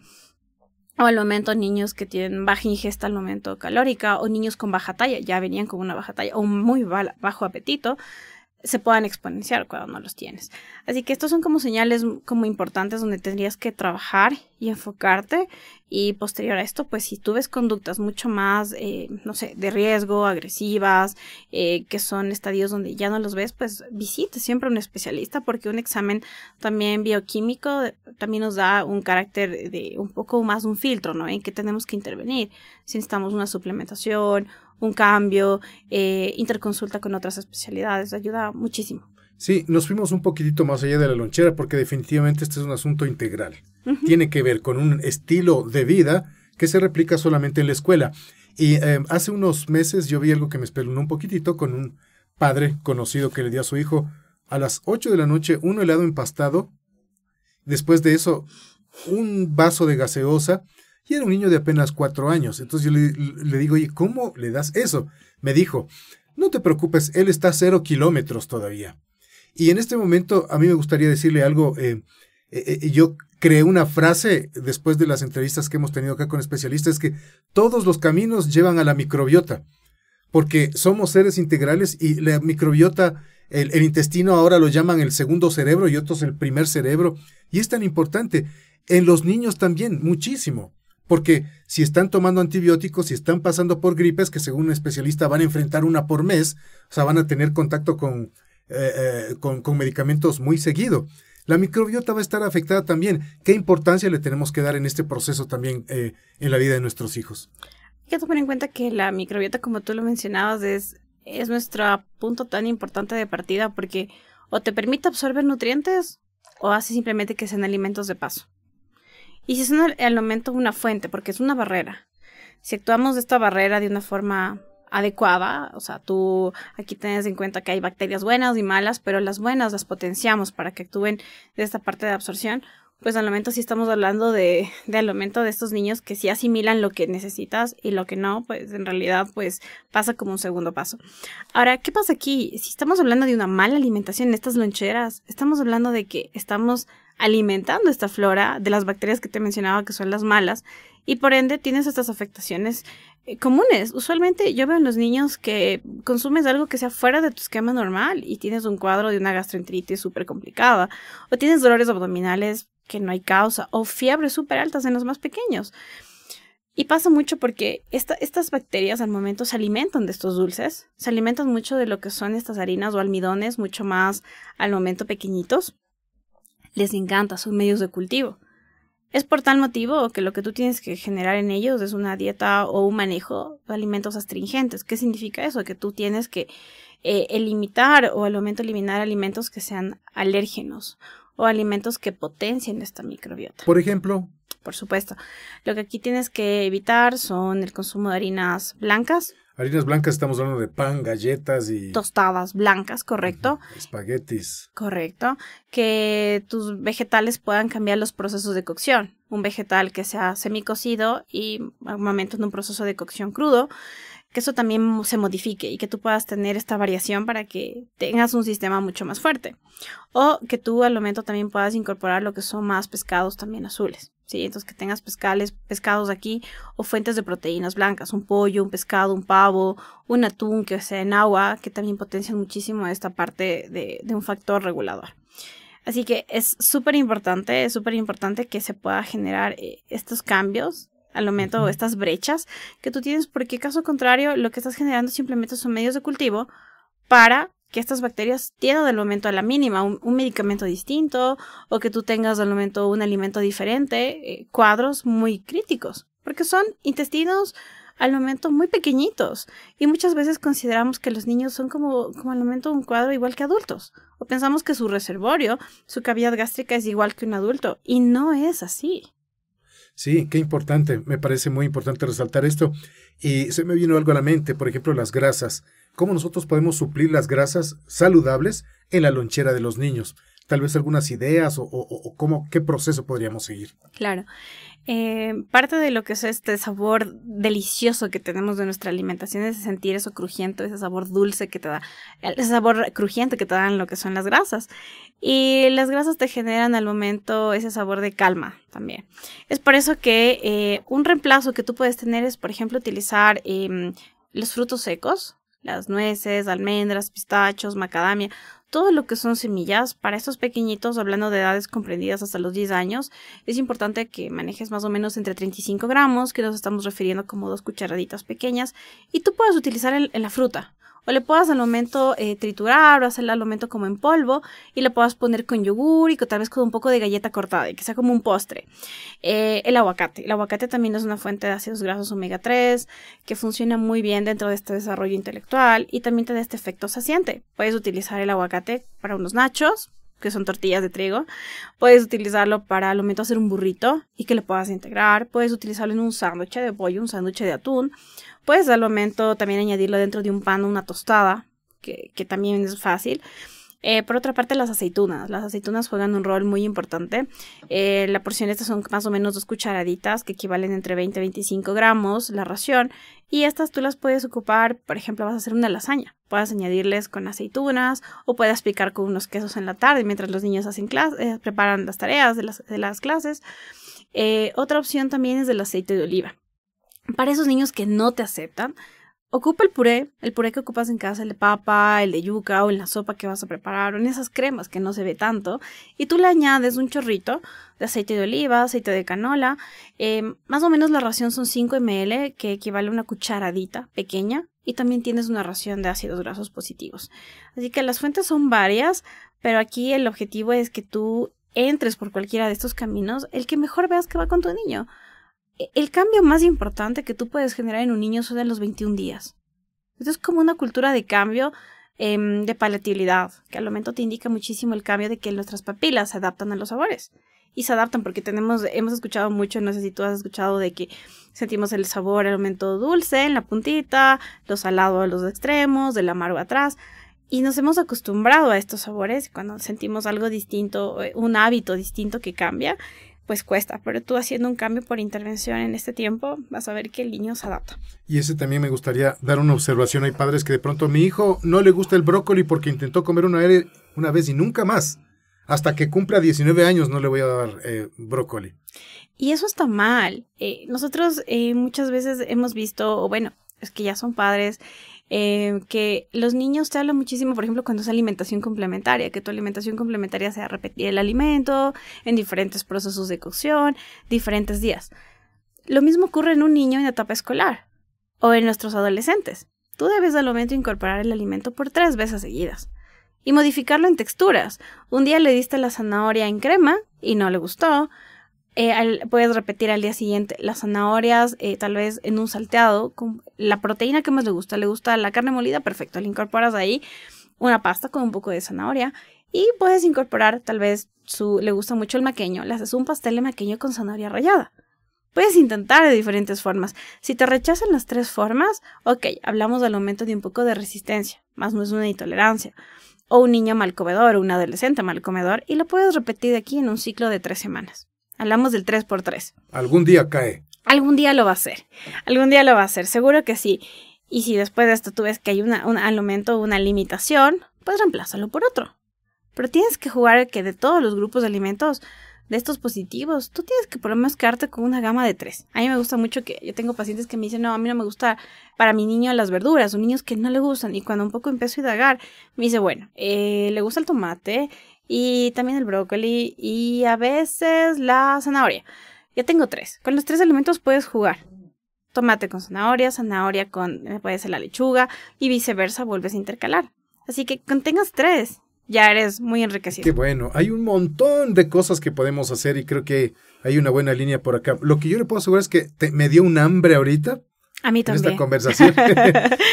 o al momento niños que tienen baja ingesta al momento calórica, o niños con baja talla, ya venían con una baja talla o muy bajo apetito, se puedan exponenciar cuando no los tienes. Así que estos son como señales como importantes donde tendrías que trabajar y enfocarte, y posterior a esto, pues si tú ves conductas mucho más, no sé, de riesgo, agresivas, que son estadios donde ya no los ves, pues visite siempre a un especialista, porque un examen también bioquímico también nos da un carácter de un poco más un filtro, ¿no? En que tenemos que intervenir. Si necesitamos una suplementación, un cambio, interconsulta con otras especialidades, ayuda muchísimo. Sí, nos fuimos un poquitito más allá de la lonchera porque definitivamente este es un asunto integral. Tiene que ver con un estilo de vida que se replica solamente en la escuela. Y hace unos meses yo vi algo que me espeluznó un poquitito con un padre conocido que le dio a su hijo a las 8 de la noche un helado empastado, después de eso un vaso de gaseosa, y era un niño de apenas 4 años. Entonces yo le digo, oye, ¿cómo le das eso? Me dijo, no te preocupes, él está a 0 kilómetros todavía. Y en este momento a mí me gustaría decirle algo. Yo creé una frase después de las entrevistas que hemos tenido acá con especialistas, que todos los caminos llevan a la microbiota, porque somos seres integrales y la microbiota, el intestino ahora lo llaman el segundo cerebro y otros el primer cerebro, y es tan importante. En los niños también, muchísimo. Porque si están tomando antibióticos, si están pasando por gripes, que según un especialista van a enfrentar una por mes, o sea, van a tener contacto con medicamentos muy seguido. La microbiota va a estar afectada también. ¿Qué importancia le tenemos que dar en este proceso también en la vida de nuestros hijos? Hay que tomar en cuenta que la microbiota, como tú lo mencionabas, es nuestro punto tan importante de partida porque o te permite absorber nutrientes o hace simplemente que sean alimentos de paso. Y si son al momento una fuente, porque es una barrera. Si actuamos de esta barrera de una forma adecuada, o sea, tú aquí tienes en cuenta que hay bacterias buenas y malas, pero las buenas las potenciamos para que actúen de esta parte de absorción, pues al momento sí estamos hablando del aumento de estos niños que sí asimilan lo que necesitas y lo que no, pues en realidad pues pasa como un segundo paso. Ahora, ¿qué pasa aquí? Si estamos hablando de una mala alimentación en estas loncheras, estamos hablando de que estamos alimentando esta flora de las bacterias que te mencionaba que son las malas y por ende tienes estas afectaciones comunes. Usualmente yo veo en los niños que consumes algo que sea fuera de tu esquema normal y tienes un cuadro de una gastroenteritis súper complicada o tienes dolores abdominales que no hay causa o fiebres súper altas en los más pequeños. Y pasa mucho porque estas bacterias al momento se alimentan de estos dulces, se alimentan mucho de lo que son estas harinas o almidones, mucho más al momento pequeñitos. Les encanta, son medios de cultivo. Es por tal motivo que lo que tú tienes que generar en ellos es una dieta o un manejo de alimentos astringentes. ¿Qué significa eso? Que tú tienes que limitar o al momento eliminar alimentos que sean alérgenos o alimentos que potencien esta microbiota. Por ejemplo, por supuesto. Lo que aquí tienes que evitar son el consumo de harinas blancas. Harinas blancas, estamos hablando de pan, galletas y... Tostadas blancas, correcto. Espaguetis. Correcto. Que tus vegetales puedan cambiar los procesos de cocción. Un vegetal que sea semicocido y al momento en un proceso de cocción crudo, que eso también se modifique y que tú puedas tener esta variación para que tengas un sistema mucho más fuerte. O que tú al momento también puedas incorporar lo que son más pescados también azules. Sí, entonces que tengas pescados aquí o fuentes de proteínas blancas, un pollo, un pescado, un pavo, un atún que sea en agua, que también potencian muchísimo esta parte de un factor regulador. Así que es súper importante que se pueda generar estos cambios al momento o estas brechas que tú tienes, porque caso contrario lo que estás generando simplemente son medios de cultivo para que estas bacterias tienen al momento a la mínima un medicamento distinto o que tú tengas al momento un alimento diferente, cuadros muy críticos, porque son intestinos al momento muy pequeñitos y muchas veces consideramos que los niños son como al momento un cuadro igual que adultos o pensamos que su reservorio, su cavidad gástrica es igual que un adulto y no es así. Sí, qué importante, me parece muy importante resaltar esto. Y se me vino algo a la mente, por ejemplo, las grasas. ¿Cómo nosotros podemos suplir las grasas saludables en la lonchera de los niños? Tal vez algunas ideas o qué proceso podríamos seguir. Claro. Parte de lo que es este sabor delicioso que tenemos de nuestra alimentación es sentir eso crujiente, ese sabor dulce que te da, ese sabor crujiente que te dan lo que son las grasas. Y las grasas te generan al momento ese sabor de calma también. Es por eso que un reemplazo que tú puedes tener es, por ejemplo, utilizar los frutos secos, las nueces, almendras, pistachos, macadamia, todo lo que son semillas. Para estos pequeñitos, hablando de edades comprendidas hasta los 10 años, es importante que manejes más o menos entre 35 gramos, que nos estamos refiriendo como 2 cucharaditas pequeñas, y tú puedes utilizar en la fruta. O le puedas al momento triturar o hacerla al momento como en polvo y le puedas poner con yogur y tal vez con un poco de galleta cortada y que sea como un postre. El aguacate también es una fuente de ácidos grasos omega 3 que funciona muy bien dentro de este desarrollo intelectual y también te da este efecto saciante. Puedes utilizar el aguacate para unos nachos, que son tortillas de trigo. Puedes utilizarlo para al momento hacer un burrito y que lo puedas integrar. Puedes utilizarlo en un sándwich de pollo, un sándwich de atún. Puedes al momento también añadirlo dentro de un pan o una tostada, que también es fácil. Por otra parte, las aceitunas juegan un rol muy importante. La porción de estas son más o menos 2 cucharaditas, que equivalen entre 20 y 25 gramos la ración. Y estas tú las puedes ocupar, por ejemplo, vas a hacer una lasaña. Puedes añadirles con aceitunas o puedes picar con unos quesos en la tarde mientras los niños hacen preparan las tareas de las clases. Otra opción también es el aceite de oliva. Para esos niños que no te aceptan, ocupa el puré que ocupas en casa, el de papa, el de yuca o en la sopa que vas a preparar o en esas cremas que no se ve tanto, y tú le añades un chorrito de aceite de oliva, aceite de canola, más o menos la ración son 5 ml, que equivale a una cucharadita pequeña, y también tienes una ración de ácidos grasos positivos. Así que las fuentes son varias, pero aquí el objetivo es que tú entres por cualquiera de estos caminos, el que mejor veas que va con tu niño. El cambio más importante que tú puedes generar en un niño son en los 21 días. Esto es como una cultura de cambio, de palatabilidad, que al momento te indica muchísimo el cambio de que nuestras papilas se adaptan a los sabores. Y se adaptan porque hemos escuchado mucho, no sé si tú has escuchado, de que sentimos el sabor al momento dulce en la puntita, lo salado a los extremos, del amargo atrás. Y nos hemos acostumbrado a estos sabores. Cuando sentimos algo distinto, un hábito distinto que cambia, pues cuesta, pero tú haciendo un cambio por intervención en este tiempo, vas a ver que el niño se adapta. Y ese también me gustaría dar una observación. Hay padres que de pronto a mi hijo no le gusta el brócoli porque intentó comer una vez y nunca más. Hasta que cumpla 19 años no le voy a dar brócoli. Y eso está mal. Nosotros muchas veces hemos visto, o bueno, es que ya son padres, que los niños te hablan muchísimo, por ejemplo, cuando es alimentación complementaria, que tu alimentación complementaria sea repetir el alimento en diferentes procesos de cocción, diferentes días. Lo mismo ocurre en un niño en etapa escolar o en nuestros adolescentes. Tú debes al momento incorporar el alimento por 3 veces seguidas y modificarlo en texturas. Un día le diste la zanahoria en crema y no le gustó. Puedes repetir al día siguiente las zanahorias, tal vez en un salteado, con la proteína que más le gusta la carne molida, perfecto, le incorporas ahí una pasta con un poco de zanahoria y puedes incorporar, tal vez le gusta mucho el maqueño, le haces un pastel de maqueño con zanahoria rallada. Puedes intentar de diferentes formas. Si te rechazan las 3 formas, ok, hablamos al momento de un poco de resistencia, más no es una intolerancia. O un niño mal comedor o un adolescente mal comedor y lo puedes repetir de aquí en un ciclo de 3 semanas. Hablamos del 3x3. Algún día cae. Algún día lo va a hacer. Algún día lo va a hacer. Seguro que sí. Y si después de esto tú ves que hay al momento una limitación, pues reemplázalo por otro. Pero tienes que jugar que de todos los grupos de alimentos, de estos positivos, tú tienes que por lo menos quedarte con una gama de 3. A mí me gusta mucho que yo tengo pacientes que me dicen, no, a mí no me gusta para mi niño las verduras, o niños que no le gustan. Y cuando un poco empiezo a indagar, me dice, bueno, le gusta el tomate y también el brócoli y a veces la zanahoria. Ya tengo 3. Con los 3 alimentos puedes jugar. Tomate con zanahoria con, puede ser la lechuga y viceversa, vuelves a intercalar. Así que cuando tengas 3, ya eres muy enriquecido. Qué bueno. Hay un montón de cosas que podemos hacer y creo que hay una buena línea por acá. Lo que yo le puedo asegurar es que me dio un hambre ahorita. A mí también. En esta conversación.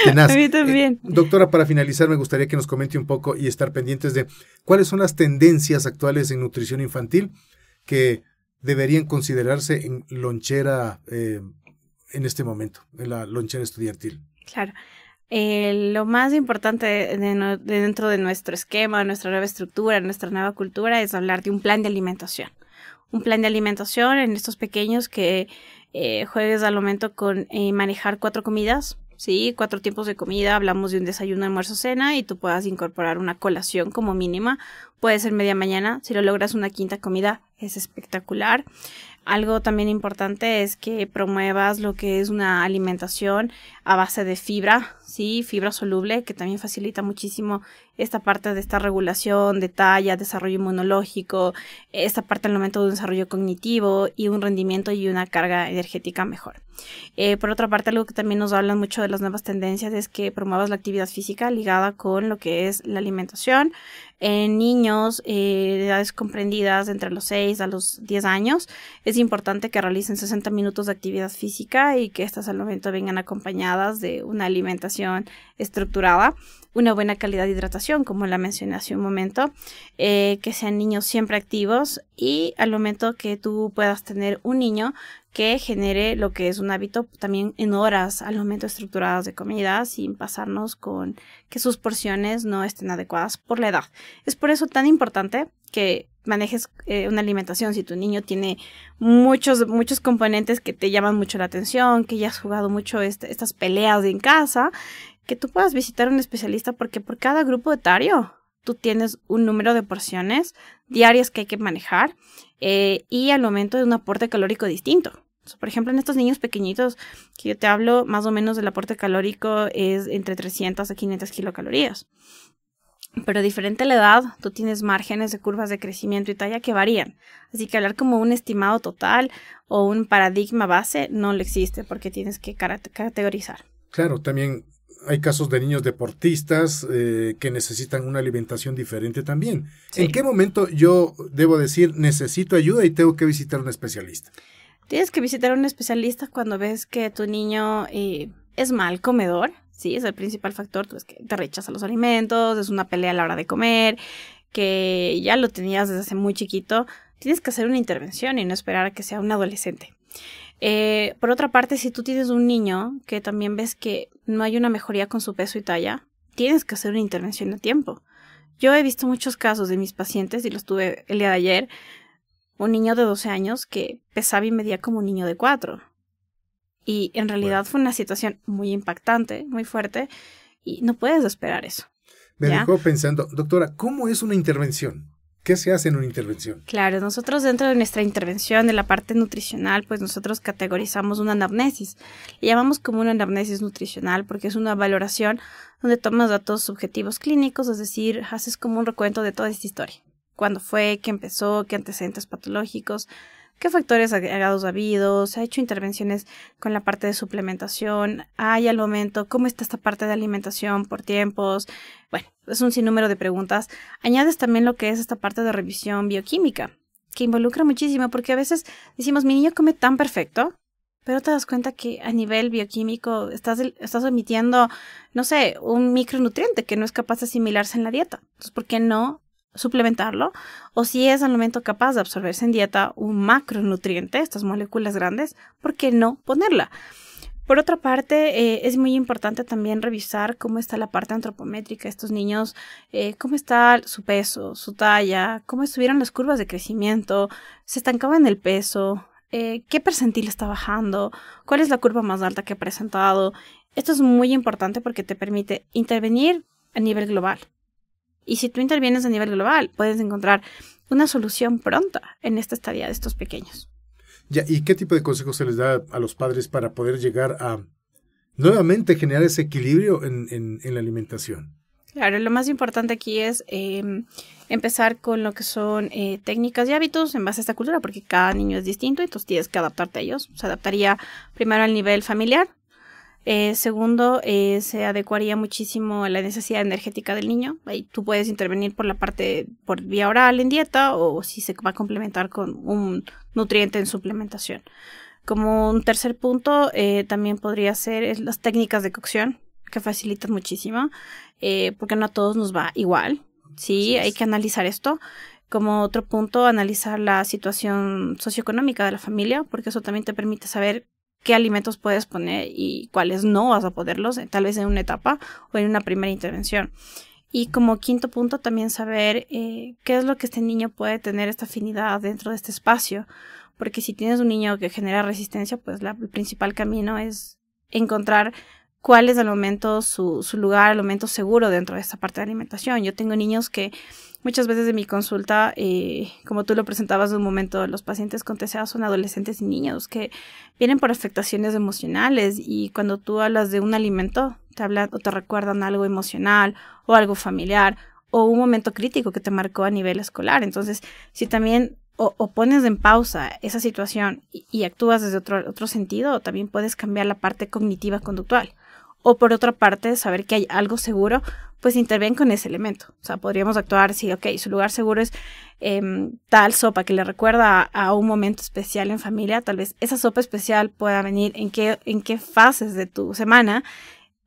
Tenaz. A mí también. Doctora, para finalizar, me gustaría que nos comente un poco y estar pendientes de cuáles son las tendencias actuales en nutrición infantil que deberían considerarse en lonchera en este momento, en la lonchera estudiantil. Claro. Lo más importante dentro de nuestro esquema, nuestra nueva estructura, nuestra nueva cultura es hablar de un plan de alimentación. Un plan de alimentación en estos pequeños que juegues al momento con manejar 4 comidas, ¿sí? 4 tiempos de comida, hablamos de un desayuno, almuerzo, cena y tú puedas incorporar una colación como mínima. Puede ser media mañana, si lo logras una 5ª comida es espectacular. Algo también importante es que promuevas lo que es una alimentación a base de fibra, ¿sí? Fibra soluble, que también facilita muchísimo esta parte de esta regulación de talla, desarrollo inmunológico, esta parte al momento de un desarrollo cognitivo y un rendimiento y una carga energética mejor. Por otra parte, algo que también nos hablan mucho de las nuevas tendencias es que promuevas la actividad física ligada con lo que es la alimentación. En niños de edades comprendidas entre los 6 a los 10 años, es importante que realicen 60 minutos de actividad física y que estas al momento vengan acompañadas de una alimentación estructurada, una buena calidad de hidratación, como la mencioné hace un momento, que sean niños siempre activos y al momento que tú puedas tener un niño que genere lo que es un hábito también en horas al momento estructuradas de comida sin pasarnos con que sus porciones no estén adecuadas por la edad. Es por eso tan importante que manejes una alimentación. Si tu niño tiene muchos componentes que te llaman mucho la atención, que ya has jugado mucho estas peleas en casa, que tú puedas visitar a un especialista porque por cada grupo etario tú tienes un número de porciones diarias que hay que manejar y al momento de un aporte calórico distinto. Por ejemplo, en estos niños pequeñitos que yo te hablo, más o menos el aporte calórico es entre 300 a 500 kilocalorías. Pero diferente a la edad, tú tienes márgenes de curvas de crecimiento y talla que varían. Así que hablar como un estimado total o un paradigma base no lo existe porque tienes que categorizar. Claro, también hay casos de niños deportistas que necesitan una alimentación diferente también. Sí. ¿En qué momento yo debo decir necesito ayuda y tengo que visitar a un especialista? Tienes que visitar a un especialista cuando ves que tu niño es mal comedor. Sí, es el principal factor, tú ves que te rechaza los alimentos, es una pelea a la hora de comer, que ya lo tenías desde hace muy chiquito. Tienes que hacer una intervención y no esperar a que sea un adolescente. Por otra parte, si tú tienes un niño que también ves que no hay una mejoría con su peso y talla, tienes que hacer una intervención a tiempo. Yo he visto muchos casos de mis pacientes, y los tuve el día de ayer, un niño de 12 años que pesaba y medía como un niño de 4. Y en realidad fue una situación muy impactante, muy fuerte, y no puedes esperar eso. Me dejó pensando, doctora, ¿cómo es una intervención? ¿Qué se hace en una intervención? Claro, nosotros dentro de nuestra intervención de la parte nutricional, pues nosotros categorizamos una anamnesis. Le llamamos como una anamnesis nutricional porque es una valoración donde tomas datos subjetivos clínicos, es decir, haces como un recuento de toda esta historia. ¿Cuándo fue? ¿Qué empezó? ¿Qué antecedentes patológicos? ¿Qué factores agregados ha habido? ¿Se ha hecho intervenciones con la parte de suplementación? ¿Hay al momento? ¿Cómo está esta parte de alimentación por tiempos? Bueno, es un sinnúmero de preguntas. Añades también lo que es esta parte de revisión bioquímica, que involucra muchísimo, porque a veces decimos, mi niño come tan perfecto, pero te das cuenta que a nivel bioquímico estás omitiendo, no sé, un micronutriente que no es capaz de asimilarse en la dieta. Entonces, ¿por qué no suplementarlo? O si es al momento capaz de absorberse en dieta un macronutriente, estas moléculas grandes, ¿por qué no ponerla? Por otra parte, es muy importante también revisar cómo está la parte antropométrica de estos niños, cómo está su peso, su talla, cómo estuvieron las curvas de crecimiento, se estancaba en el peso, qué percentil está bajando, cuál es la curva más alta que ha presentado. Esto es muy importante porque te permite intervenir a nivel global. Y si tú intervienes a nivel global, puedes encontrar una solución pronta en esta estadía de estos pequeños. Ya, ¿y qué tipo de consejos se les da a los padres para poder llegar a nuevamente generar ese equilibrio en la alimentación? Claro, lo más importante aquí es empezar con lo que son técnicas y hábitos en base a esta cultura, porque cada niño es distinto, entonces tienes que adaptarte a ellos. Se adaptaría primero al nivel familiar. Segundo, se adecuaría muchísimo a la necesidad energética del niño. Ahí tú puedes intervenir por vía oral en dieta o si se va a complementar con un nutriente en suplementación. Como un tercer punto, también podría ser las técnicas de cocción, que facilitan muchísimo, porque no a todos nos va igual. Sí, hay que analizar esto. Como otro punto, analizar la situación socioeconómica de la familia, porque eso también te permite saber qué alimentos puedes poner y cuáles no vas a ponerlos, tal vez en una etapa o en una primera intervención. Y como quinto punto, también saber qué es lo que este niño puede tener esta afinidad dentro de este espacio. Porque si tienes un niño que genera resistencia, pues el principal camino es encontrar cuál es al momento su lugar, al momento seguro dentro de esta parte de alimentación. Yo tengo niños que muchas veces en mi consulta, como tú lo presentabas de un momento, los pacientes con TCA son adolescentes y niños que vienen por afectaciones emocionales y cuando tú hablas de un alimento, te hablan o te recuerdan algo emocional o algo familiar o un momento crítico que te marcó a nivel escolar. Entonces, si también o pones en pausa esa situación y actúas desde otro sentido, también puedes cambiar la parte cognitiva conductual. O por otra parte, saber que hay algo seguro, pues interven con ese elemento. O sea, podríamos actuar si, su lugar seguro es tal sopa que le recuerda a un momento especial en familia. Tal vez esa sopa especial pueda venir en qué fases de tu semana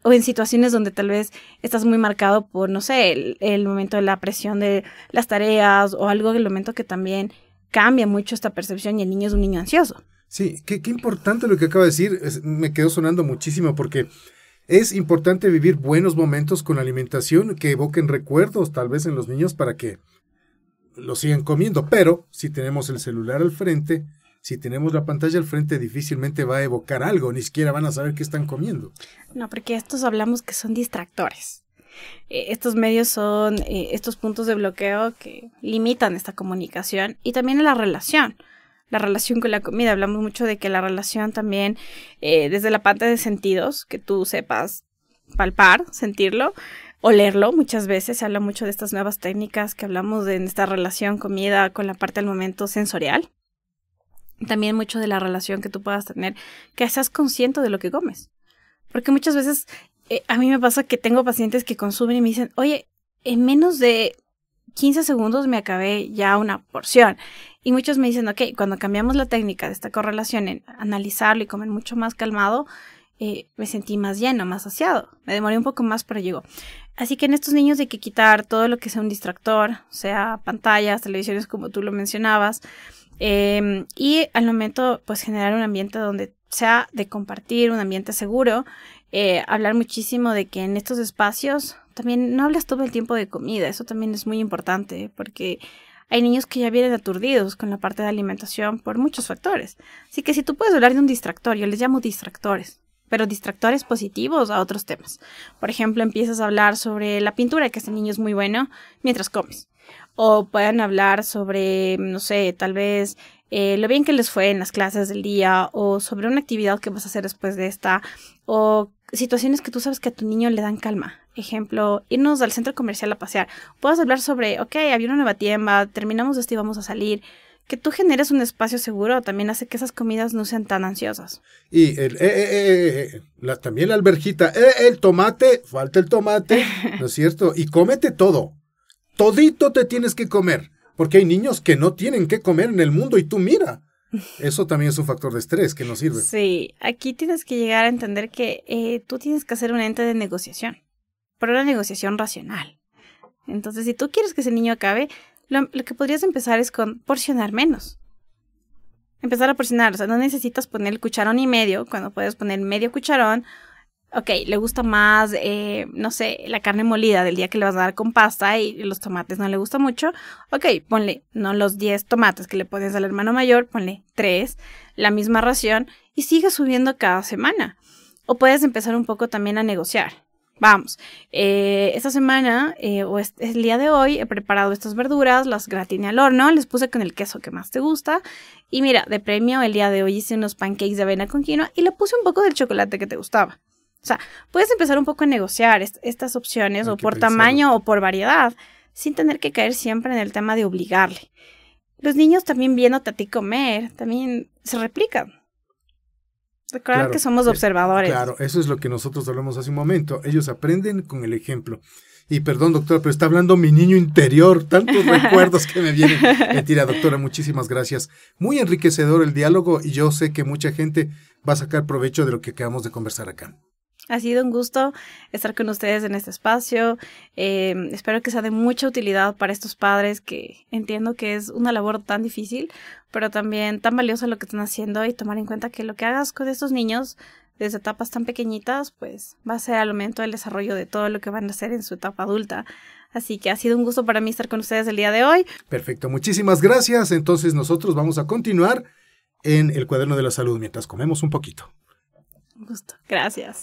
o en situaciones donde tal vez estás muy marcado por, no sé, el momento de la presión de las tareas o algo, el momento que también cambia mucho esta percepción y el niño es un niño ansioso. Sí, qué importante lo que acaba de decir. Me quedó sonando muchísimo porque es importante vivir buenos momentos con la alimentación que evoquen recuerdos tal vez en los niños para que lo sigan comiendo. Pero si tenemos el celular al frente, si tenemos la pantalla al frente, difícilmente va a evocar algo, ni siquiera van a saber qué están comiendo. No, porque estos hablamos que son distractores. Estos medios son estos puntos de bloqueo que limitan esta comunicación y también la relación. la relación con la comida. Hablamos mucho de que la relación también, desde la parte de sentidos, que tú sepas palpar, sentirlo, olerlo. Muchas veces se habla mucho de estas nuevas técnicas que hablamos de esta relación comida con la parte del momento sensorial. También mucho de la relación que tú puedas tener, que seas consciente de lo que comes. Porque muchas veces a mí me pasa que tengo pacientes que consumen y me dicen, oye, en menos de 15 segundos me acabé ya una porción. Y muchos me dicen, ok, cuando cambiamos la técnica de esta correlación en analizarlo y comer mucho más calmado, me sentí más lleno, más saciado. Me demoré un poco más, pero llegó. Así que en estos niños hay que quitar todo lo que sea un distractor, sea pantallas, televisiones como tú lo mencionabas, y al momento pues generar un ambiente donde sea de compartir, un ambiente seguro, hablar muchísimo de que en estos espacios también no hablas todo el tiempo de comida. Eso también es muy importante porque hay niños que ya vienen aturdidos con la parte de alimentación por muchos factores. Así que si tú puedes hablar de un distractor, yo les llamo distractores, pero distractores positivos a otros temas. Por ejemplo, empiezas a hablar sobre la pintura, que este niño es muy bueno, mientras comes. O pueden hablar sobre, no sé, tal vez lo bien que les fue en las clases del día, o sobre una actividad que vas a hacer después de esta, o situaciones que tú sabes que a tu niño le dan calma. Ejemplo, irnos al centro comercial a pasear. Puedes hablar sobre, ok, había una nueva tienda, terminamos esto y vamos a salir. Que tú generes un espacio seguro también hace que esas comidas no sean tan ansiosas. Y también la alberjita, el tomate, falta el tomate, ¿no es cierto? Y cómete todo. Todito te tienes que comer, porque hay niños que no tienen que comer en el mundo y tú mira. Eso también es un factor de estrés que no sirve. Sí, aquí tienes que llegar a entender que tú tienes que hacer un ente de negociación, pero una negociación racional. Entonces, si tú quieres que ese niño acabe, lo que podrías empezar es con porcionar menos. Empezar a porcionar, o sea, no necesitas poner el cucharón y medio, cuando puedes poner medio cucharón. Ok, le gusta más, no sé, la carne molida del día que le vas a dar con pasta y los tomates no le gusta mucho. Ok, ponle, no los 10 tomates que le pones al hermano mayor, ponle 3, la misma ración y sigue subiendo cada semana. O puedes empezar un poco también a negociar. Vamos, esta semana o el día de hoy he preparado estas verduras, las gratiné al horno, les puse con el queso que más te gusta y mira, de premio el día de hoy hice unos pancakes de avena con quinoa y le puse un poco del chocolate que te gustaba. O sea, puedes empezar un poco a negociar estas opciones o por tamaño o por variedad, sin tener que caer siempre en el tema de obligarle. Los niños también viéndote a ti comer, también se replican. Recordar que somos observadores. Claro, eso es lo que nosotros hablamos hace un momento. Ellos aprenden con el ejemplo. Y perdón, doctora, pero está hablando mi niño interior. Tantos recuerdos que me vienen. Mentira, doctora, muchísimas gracias. Muy enriquecedor el diálogo y yo sé que mucha gente va a sacar provecho de lo que acabamos de conversar acá. Ha sido un gusto estar con ustedes en este espacio. Espero que sea de mucha utilidad para estos padres que entiendo que es una labor tan difícil, pero también tan valiosa lo que están haciendo y tomar en cuenta que lo que hagas con estos niños desde etapas tan pequeñitas, pues va a ser al momento del desarrollo de todo lo que van a hacer en su etapa adulta. Así que ha sido un gusto para mí estar con ustedes el día de hoy. Perfecto, muchísimas gracias. Entonces nosotros vamos a continuar en el Cuaderno de la Salud mientras comemos un poquito. Un gusto. Gracias.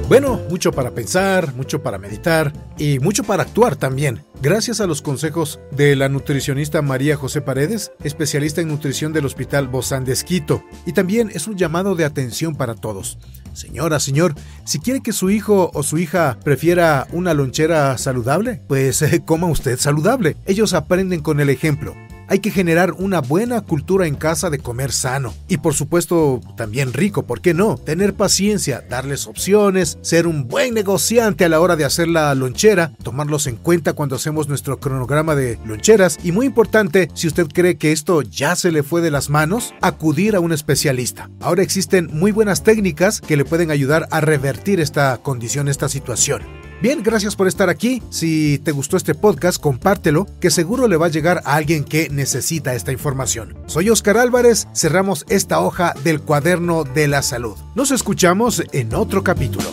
Bueno, mucho para pensar, mucho para meditar y mucho para actuar también. Gracias a los consejos de la nutricionista María José Paredes, especialista en nutrición del Hospital Bozán de Esquito. Y también es un llamado de atención para todos. Señora, señor, si quiere que su hijo o su hija prefiera una lonchera saludable, pues coma usted saludable. Ellos aprenden con el ejemplo. Hay que generar una buena cultura en casa de comer sano. Y por supuesto, también rico, ¿por qué no? Tener paciencia, darles opciones, ser un buen negociante a la hora de hacer la lonchera, tomarlos en cuenta cuando hacemos nuestro cronograma de loncheras. Y muy importante, si usted cree que esto ya se le fue de las manos, acudir a un especialista. Ahora existen muy buenas técnicas que le pueden ayudar a revertir esta condición, esta situación. Bien, gracias por estar aquí. Si te gustó este podcast, compártelo, que seguro le va a llegar a alguien que necesita esta información. Soy Oscar Álvarez, cerramos esta hoja del Cuaderno de la Salud. Nos escuchamos en otro capítulo.